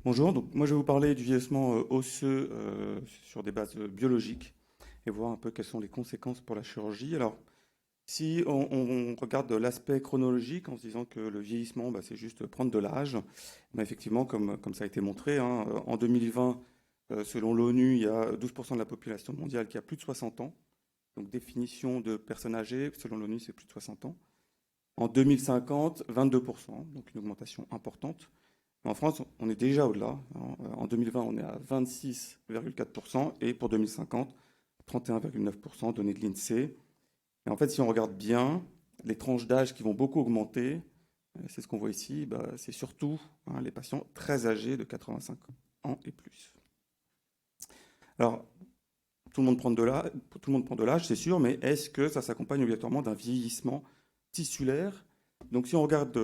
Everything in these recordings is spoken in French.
Bonjour, donc moi je vais vous parler du vieillissement osseux sur des bases biologiques et voir un peu quelles sont les conséquences pour la chirurgie. Alors, si on regarde de l'aspect chronologique en se disant que le vieillissement, bah, c'est juste prendre de l'âge, bah, effectivement, comme ça a été montré, hein, en 2020, selon l'ONU, il y a 12% de la population mondiale qui a plus de 60 ans. Donc définition de personnes âgées, selon l'ONU, c'est plus de 60 ans. En 2050, 22%, donc une augmentation importante. En France, on est déjà au-delà. En 2020, on est à 26,4% et pour 2050, 31,9% données de l'INSEE. Et en fait, si on regarde bien, les tranches d'âge qui vont beaucoup augmenter, c'est ce qu'on voit ici, bah, c'est surtout les patients très âgés de 85 ans et plus. Alors, tout le monde prend de l'âge, tout le monde prend de l'âge, c'est sûr, mais est-ce que ça s'accompagne obligatoirement d'un vieillissement tissulaire? Donc, si on regarde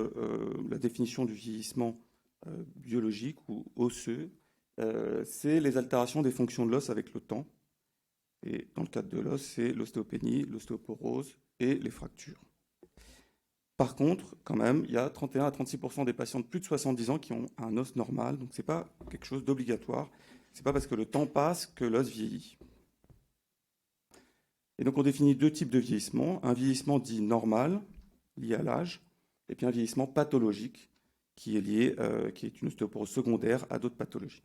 la définition du vieillissement biologique ou osseux, c'est les altérations des fonctions de l'os avec le temps. Et dans le cadre de l'os, c'est l'ostéopénie, l'ostéoporose et les fractures. Par contre, quand même, il y a 31 à 36% des patients de plus de 70 ans qui ont un os normal, donc ce n'est pas quelque chose d'obligatoire. Ce n'est pas parce que le temps passe que l'os vieillit. Et donc on définit deux types de vieillissement. Un vieillissement dit normal, lié à l'âge, et puis un vieillissement pathologique, qui est lié, qui est une ostéoporose secondaire à d'autres pathologies.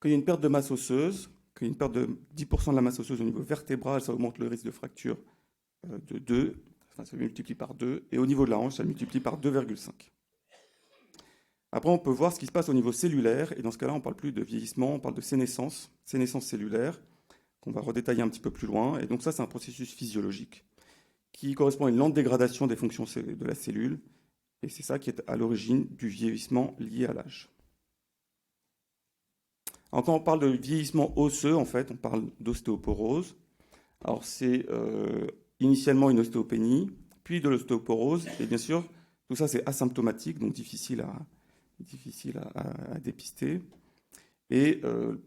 Quand il y a une perte de masse osseuse, quand il y a une perte de 10% de la masse osseuse au niveau vertébral, ça augmente le risque de fracture de 2, enfin ça multiplie par 2, et au niveau de la hanche, ça multiplie par 2,5. Après, on peut voir ce qui se passe au niveau cellulaire, et dans ce cas-là, on ne parle plus de vieillissement, on parle de sénescence cellulaire, qu'on va redétailler un petit peu plus loin, et donc ça, c'est un processus physiologique qui correspond à une lente dégradation des fonctions de la cellule, et c'est ça qui est à l'origine du vieillissement lié à l'âge. Alors, quand on parle de vieillissement osseux, en fait, on parle d'ostéoporose. Alors, c'est initialement une ostéopénie, puis de l'ostéoporose, et bien sûr, tout ça, c'est asymptomatique, donc difficile à dépister. Et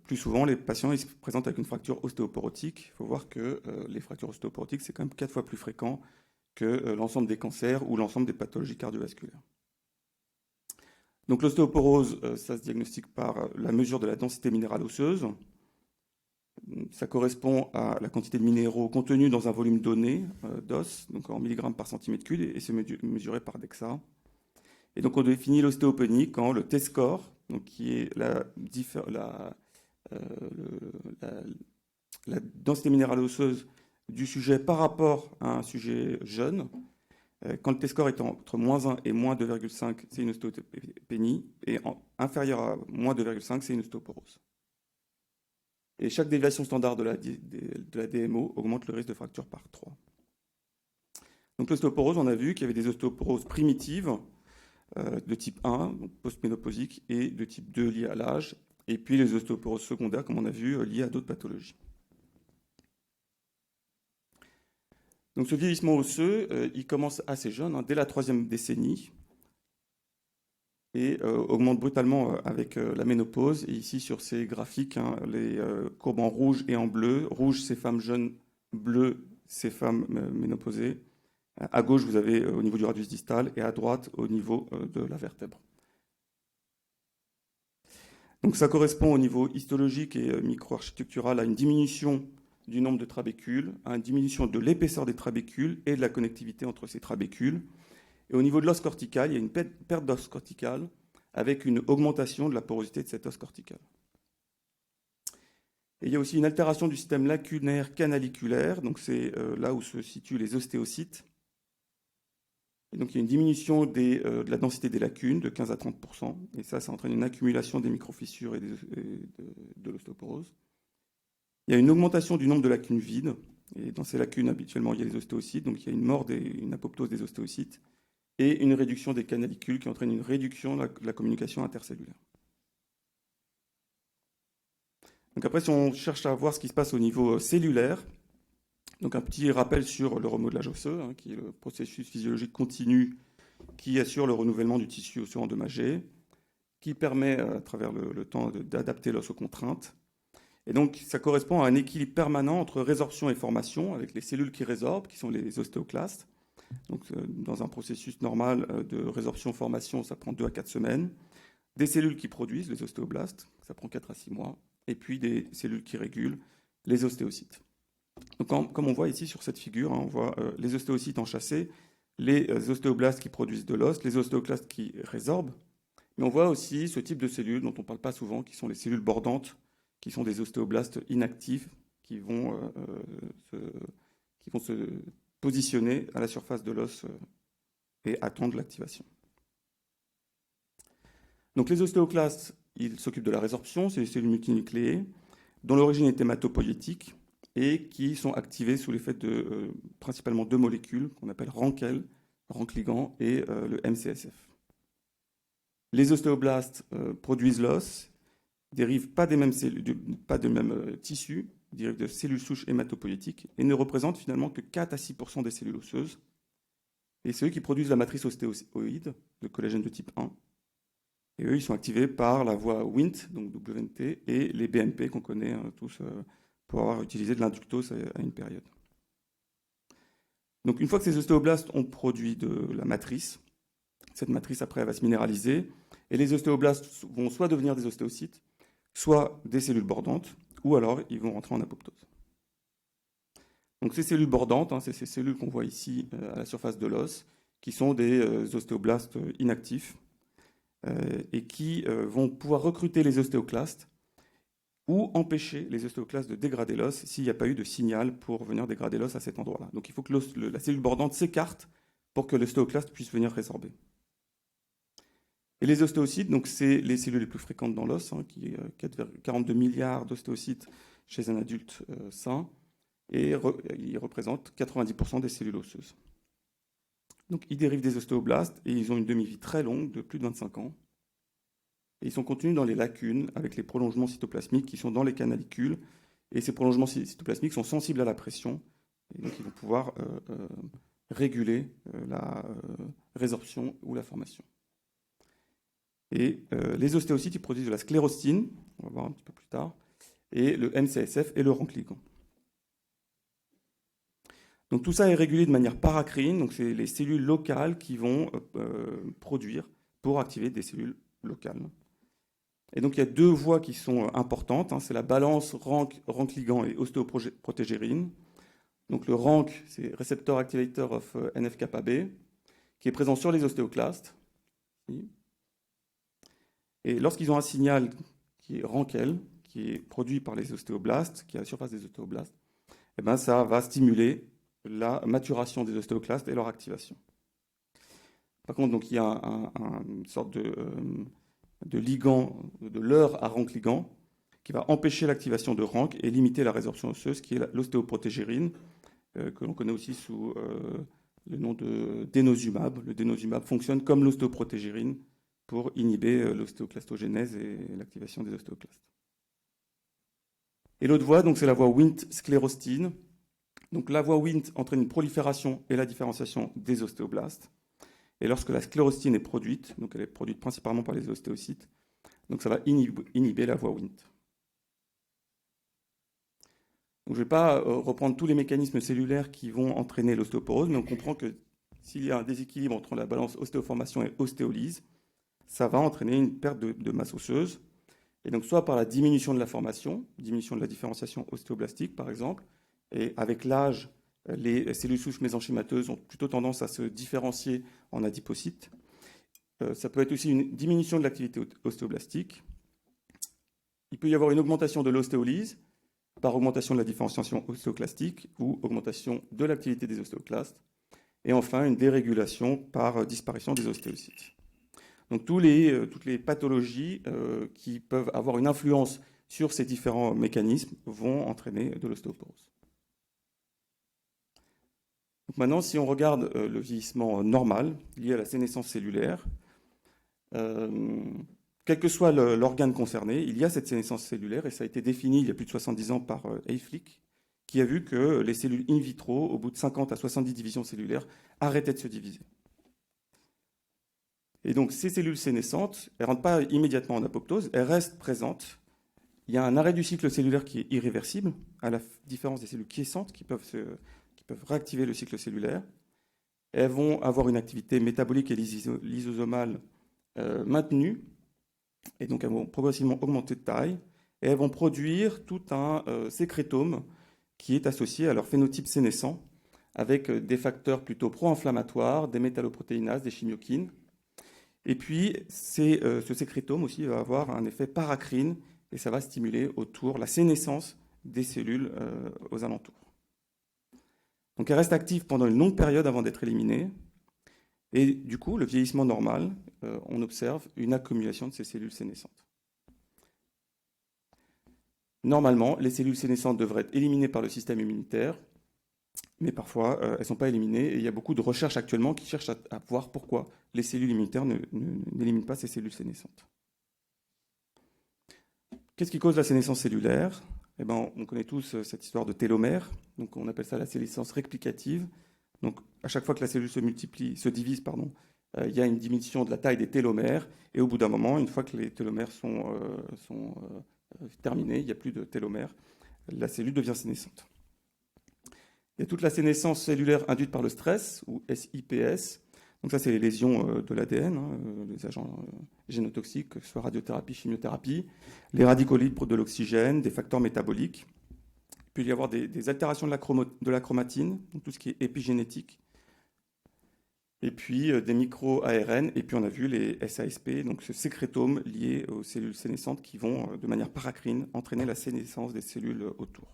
plus souvent, les patients ils se présentent avec une fracture ostéoporotique. Il faut voir que les fractures ostéoporotiques, c'est quand même 4 fois plus fréquent que l'ensemble des cancers ou l'ensemble des pathologies cardiovasculaires. Donc l'ostéoporose, ça se diagnostique par la mesure de la densité minérale osseuse. Ça correspond à la quantité de minéraux contenus dans un volume donné d'os, donc en milligrammes par centimètre cube, et c'est mesuré par DEXA. Et donc on définit l'ostéopénie quand le T-score, donc qui est la densité minérale osseuse du sujet par rapport à un sujet jeune, quand le T-score est entre moins 1 et moins 2,5, c'est une ostéopénie, et inférieur à moins 2,5, c'est une ostéoporose. Et chaque déviation standard de la DMO augmente le risque de fracture par 3. Donc l'ostéoporose, on a vu qu'il y avait des ostéoporoses primitives de type 1, donc post-ménopausique, et de type 2 liées à l'âge, et puis les ostéoporoses secondaires, comme on a vu, liées à d'autres pathologies. Donc ce vieillissement osseux, il commence assez jeune, dès la 3e décennie, et augmente brutalement avec la ménopause. Et ici, sur ces graphiques, les courbes en rouge et en bleu. Rouge, ces femmes jeunes, bleu, ces femmes ménopausées. À gauche, vous avez au niveau du radius distal, et à droite, au niveau de la vertèbre. Donc ça correspond au niveau histologique et microarchitectural à une diminution du nombre de trabécules, à une diminution de l'épaisseur des trabécules et de la connectivité entre ces trabécules. Et au niveau de l'os cortical, il y a une perte d'os cortical avec une augmentation de la porosité de cet os cortical. Et il y a aussi une altération du système lacunaire canaliculaire, donc c'est là où se situent les ostéocytes. Et donc il y a une diminution de la densité des lacunes de 15 à 30%, et ça entraîne une accumulation des microfissures et de l'ostéoporose. Il y a une augmentation du nombre de lacunes vides, et dans ces lacunes, habituellement, il y a les ostéocytes, donc il y a une mort, une apoptose des ostéocytes, et une réduction des canalicules qui entraîne une réduction de la communication intercellulaire. Donc après, si on cherche à voir ce qui se passe au niveau cellulaire, donc un petit rappel sur le remodelage osseux, qui est le processus physiologique continu qui assure le renouvellement du tissu osseux endommagé, qui permet à travers le temps d'adapter l'os aux contraintes. Et donc ça correspond à un équilibre permanent entre résorption et formation, avec les cellules qui résorbent, qui sont les ostéoclastes. Donc dans un processus normal de résorption-formation, ça prend 2 à 4 semaines. des cellules qui produisent, les ostéoblastes, ça prend 4 à 6 mois, et puis des cellules qui régulent, les ostéocytes. Donc, comme on voit ici sur cette figure, on voit les ostéocytes enchâssés, les ostéoblastes qui produisent de l'os, les ostéoclastes qui résorbent, mais on voit aussi ce type de cellules dont on ne parle pas souvent, qui sont les cellules bordantes, qui sont des ostéoblastes inactifs, qui vont se positionner à la surface de l'os et attendre l'activation. Donc les ostéoclastes, ils s'occupent de la résorption, c'est des cellules multinucléées, dont l'origine est hématopoïétique et qui sont activées sous l'effet de principalement deux molécules qu'on appelle RANKL, RANK-ligand, et le MCSF. Les ostéoblastes produisent l'os, dérivent pas des mêmes tissus, dérivent de cellules souches hématopoïétiques et ne représentent finalement que 4 à 6% des cellules osseuses. Et c'est eux qui produisent la matrice ostéoïde, le collagène de type 1. Et eux, ils sont activés par la voie Wnt, donc WNT, et les BMP qu'on connaît tous pour avoir utilisé de l'inductose à une période. Donc une fois que ces ostéoblastes ont produit de la matrice, cette matrice après va se minéraliser, et les ostéoblastes vont soit devenir des ostéocytes, soit des cellules bordantes, ou alors ils vont rentrer en apoptose. Donc ces cellules bordantes, c'est ces cellules qu'on voit ici à la surface de l'os, qui sont des ostéoblastes inactifs, et qui vont pouvoir recruter les ostéoclastes ou empêcher les ostéoclastes de dégrader l'os s'il n'y a pas eu de signal pour venir dégrader l'os à cet endroit-là. Donc il faut que la cellule bordante s'écarte pour que l'ostéoclaste puisse venir résorber. Et les ostéocytes, donc c'est les cellules les plus fréquentes dans l'os, qui 42 milliards d'ostéocytes chez un adulte sain, et ils représentent 90% des cellules osseuses. Donc ils dérivent des ostéoblastes et ils ont une demi-vie très longue de plus de 25 ans. Et ils sont contenus dans les lacunes avec les prolongements cytoplasmiques qui sont dans les canalicules. Et ces prolongements cytoplasmiques sont sensibles à la pression. Et donc ils vont pouvoir réguler la résorption ou la formation. Et les ostéocytes, ils produisent de la sclérostine, on va voir un petit peu plus tard, et le MCSF et le RANK-ligand. Donc tout ça est régulé de manière paracrine, donc c'est les cellules locales qui vont produire pour activer des cellules locales. Et donc il y a deux voies qui sont importantes, c'est la balance RANK-ligand et ostéoprotégérine. Donc le RANK, c'est Receptor Activator of NF-κB, qui est présent sur les ostéoclastes. Et lorsqu'ils ont un signal qui est RANKL, qui est produit par les ostéoblastes, qui est à la surface des ostéoblastes, et bien ça va stimuler la maturation des ostéoclastes et leur activation. Par contre, donc, il y a une sorte de ligand, de leurre à RANK-ligand, qui va empêcher l'activation de RANK et limiter la résorption osseuse, qui est l'ostéoprotégérine, que l'on connaît aussi sous le nom de dénosumab. Le dénosumab fonctionne comme l'ostéoprotégérine pour inhiber l'ostéoclastogénèse et l'activation des ostéoclastes. Et l'autre voie, donc, c'est la voie Wnt-sclérostine. Donc la voie Wnt entraîne une prolifération et la différenciation des ostéoblastes. Et lorsque la sclérostine est produite, donc elle est produite principalement par les ostéocytes, donc ça va inhiber la voie Wnt. Donc je ne vais pas reprendre tous les mécanismes cellulaires qui vont entraîner l'ostéoporose, mais on comprend que s'il y a un déséquilibre entre la balance ostéoformation et ostéolyse, ça va entraîner une perte de masse osseuse. Et donc soit par la diminution de la formation, diminution de la différenciation ostéoblastique par exemple, et avec l'âge, les cellules souches mésenchymateuses ont plutôt tendance à se différencier en adipocytes. Ça peut être aussi une diminution de l'activité ostéoblastique. Il peut y avoir une augmentation de l'ostéolyse par augmentation de la différenciation ostéoclastique ou augmentation de l'activité des ostéoclastes. Et enfin, une dérégulation par disparition des ostéocytes. Donc toutes les pathologies qui peuvent avoir une influence sur ces différents mécanismes vont entraîner de l'ostéoporose. Donc maintenant, si on regarde le vieillissement normal lié à la sénescence cellulaire, quel que soit l'organe concerné, il y a cette sénescence cellulaire et ça a été défini il y a plus de 70 ans par Hayflick, qui a vu que les cellules in vitro, au bout de 50 à 70 divisions cellulaires, arrêtaient de se diviser. Et donc ces cellules sénescentes, elles ne rentrent pas immédiatement en apoptose, elles restent présentes. Il y a un arrêt du cycle cellulaire qui est irréversible, à la différence des cellules quiescentes qui peuvent réactiver le cycle cellulaire. Elles vont avoir une activité métabolique et lysosomale maintenue, Et donc elles vont progressivement augmenter de taille et elles vont produire tout un sécrétome qui est associé à leur phénotype sénescent avec des facteurs plutôt pro-inflammatoires, des métalloprotéinases, des chimiokines. Et puis ce sécrétome aussi va avoir un effet paracrine et ça va stimuler autour la sénescence des cellules aux alentours. Donc elles restent actives pendant une longue période avant d'être éliminées. Et du coup, le vieillissement normal, on observe une accumulation de ces cellules sénescentes. Normalement, les cellules sénescentes devraient être éliminées par le système immunitaire, mais parfois elles ne sont pas éliminées. Et il y a beaucoup de recherches actuellement qui cherchent à voir pourquoi les cellules immunitaires n'éliminent pas ces cellules sénescentes. Qu'est-ce qui cause la sénescence cellulaire? Eh ben, on connaît tous cette histoire de télomère, donc on appelle ça la sénescence réplicative. Donc à chaque fois que la cellule se divise, il y a une diminution de la taille des télomères, et au bout d'un moment, une fois que les télomères sont terminés, il n'y a plus de télomères, la cellule devient sénescente. Il y a toute la sénescence cellulaire induite par le stress, ou SIPS. Donc ça, c'est les lésions de l'ADN, les agents génotoxiques, que ce soit radiothérapie, chimiothérapie, les radicaux libres de l'oxygène, des facteurs métaboliques. Il peut y avoir des altérations de la chromatine, donc tout ce qui est épigénétique, et puis des micro-ARN, et puis on a vu les SASP, donc ce sécrétome lié aux cellules sénescentes qui vont, de manière paracrine, entraîner la sénescence des cellules autour.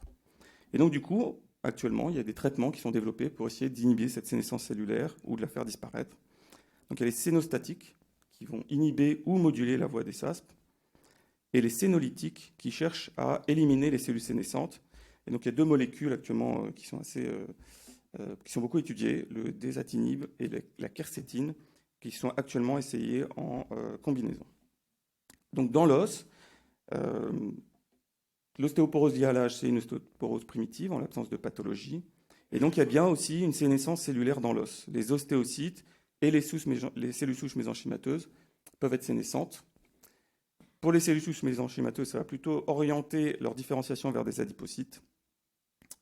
Et donc du coup, actuellement, il y a des traitements qui sont développés pour essayer d'inhiber cette sénescence cellulaire ou de la faire disparaître. Donc il y a les sénostatiques qui vont inhiber ou moduler la voie des SASP, et les sénolytiques qui cherchent à éliminer les cellules sénescentes. Et donc il y a deux molécules actuellement qui sont beaucoup étudiées, le désatinib et la quercétine, qui sont actuellement essayées en combinaison. Donc dans l'os, l'ostéoporose liée à l'âge, c'est une ostéoporose primitive en l'absence de pathologie. Et donc il y a bien aussi une sénescence cellulaire dans l'os. Les ostéocytes et les cellules souches mésenchymateuses peuvent être sénescentes. Pour les cellules souches mésenchymateuses, ça va plutôt orienter leur différenciation vers des adipocytes.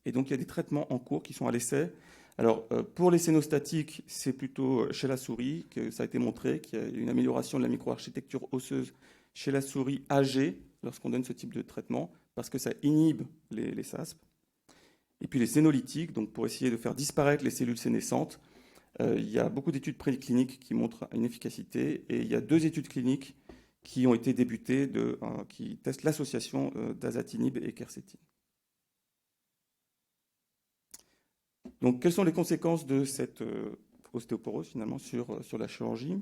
Et donc il y a des traitements en cours qui sont à l'essai. Alors pour les sénostatiques, c'est plutôt chez la souris que ça a été montré qu'il y a une amélioration de la microarchitecture osseuse chez la souris âgée lorsqu'on donne ce type de traitement, parce que ça inhibe les SASP. Et puis les sénolytiques, donc pour essayer de faire disparaître les cellules sénescentes, il y a beaucoup d'études précliniques qui montrent une efficacité, et il y a 2 études cliniques qui ont été débutées qui testent l'association d'azatinib et quercétine. Donc quelles sont les conséquences de cette ostéoporose finalement sur la chirurgie?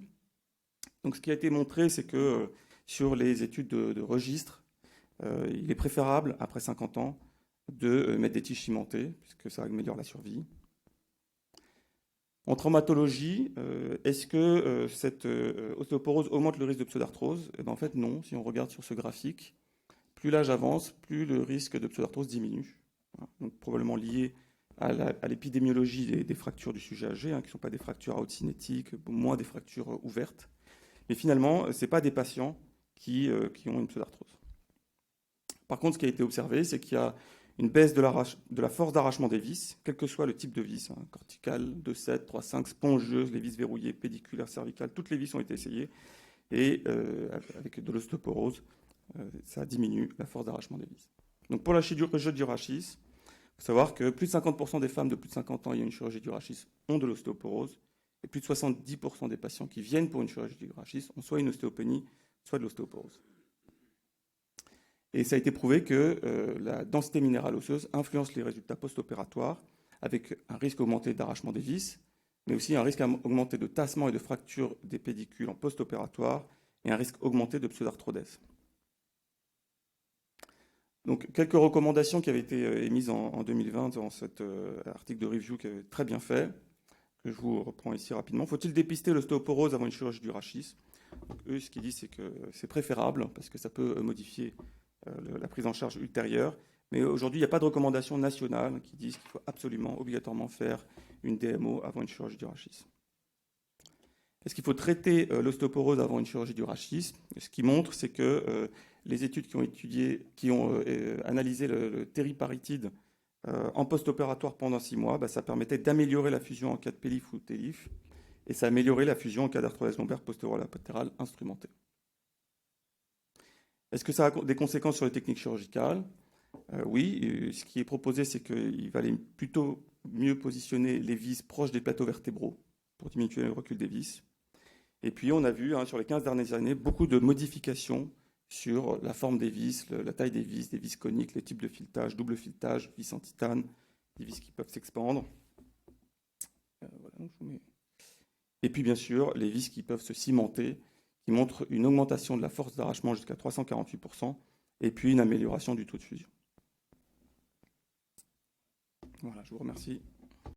Donc ce qui a été montré, c'est que sur les études de registre, il est préférable, après 50 ans, de mettre des tiges cimentées, puisque ça améliore la survie. En traumatologie, est-ce que cette ostéoporose augmente le risque de pseudarthrose? Eh bien, en fait, non. Si on regarde sur ce graphique, plus l'âge avance, plus le risque de pseudarthrose diminue. Donc, probablement lié à l'épidémiologie des fractures du sujet âgé, qui ne sont pas des fractures aocinétiques, moins des fractures ouvertes. Mais finalement, ce n'est pas des patients qui ont une pseudarthrose. Par contre, ce qui a été observé, c'est qu'il y a une baisse de la force d'arrachement des vis, quel que soit le type de vis, corticale, 2,7, 3,5, spongieuse, les vis verrouillées, pédiculaires, cervicales, toutes les vis ont été essayées. Et avec de l'ostéoporose, ça diminue la force d'arrachement des vis. Donc pour la chirurgie du rachis, il faut savoir que plus de 50% des femmes de plus de 50 ans ayant une chirurgie du rachis ont de l'ostéoporose, et plus de 70% des patients qui viennent pour une chirurgie du rachis ont soit une ostéopénie, soit de l'ostéoporose. Et ça a été prouvé que la densité minérale osseuse influence les résultats post-opératoires, avec un risque augmenté d'arrachement des vis, mais aussi un risque augmenté de tassement et de fracture des pédicules en post-opératoire, et un risque augmenté de pseudarthrodèse. Donc, quelques recommandations qui avaient été émises en 2020 dans cet article de review qui est très bien fait, que je vous reprends ici rapidement. Faut-il dépister l'ostéoporose avant une chirurgie du rachis? Donc, eux, ce qu'ils disent, c'est que c'est préférable, parce que ça peut modifier la prise en charge ultérieure. Mais aujourd'hui, il n'y a pas de recommandation nationale qui disent qu'il faut absolument, obligatoirement faire une DMO avant une chirurgie du rachis. Est-ce qu'il faut traiter l'ostéoporose avant une chirurgie du rachis? Ce qui montre, c'est que les études qui ont analysé le tériparitide en post-opératoire pendant 6 mois, ça permettait d'améliorer la fusion en cas de PELIF ou TELIF, et ça a amélioré la fusion en cas d'arthrodèse lombaire postérolatéral instrumentée. Est-ce que ça a des conséquences sur les techniques chirurgicales? Oui, ce qui est proposé, c'est qu'il valait plutôt mieux positionner les vis proches des plateaux vertébraux pour diminuer le recul des vis. Et puis, on a vu sur les 15 dernières années beaucoup de modifications sur la forme des vis, la taille des vis coniques, les types de filetage, double filetage, vis en titane, des vis qui peuvent s'expandre. Voilà, et puis, bien sûr, les vis qui peuvent se cimenter, qui montrent une augmentation de la force d'arrachement jusqu'à 348%, et puis une amélioration du taux de fusion. Voilà, je vous remercie.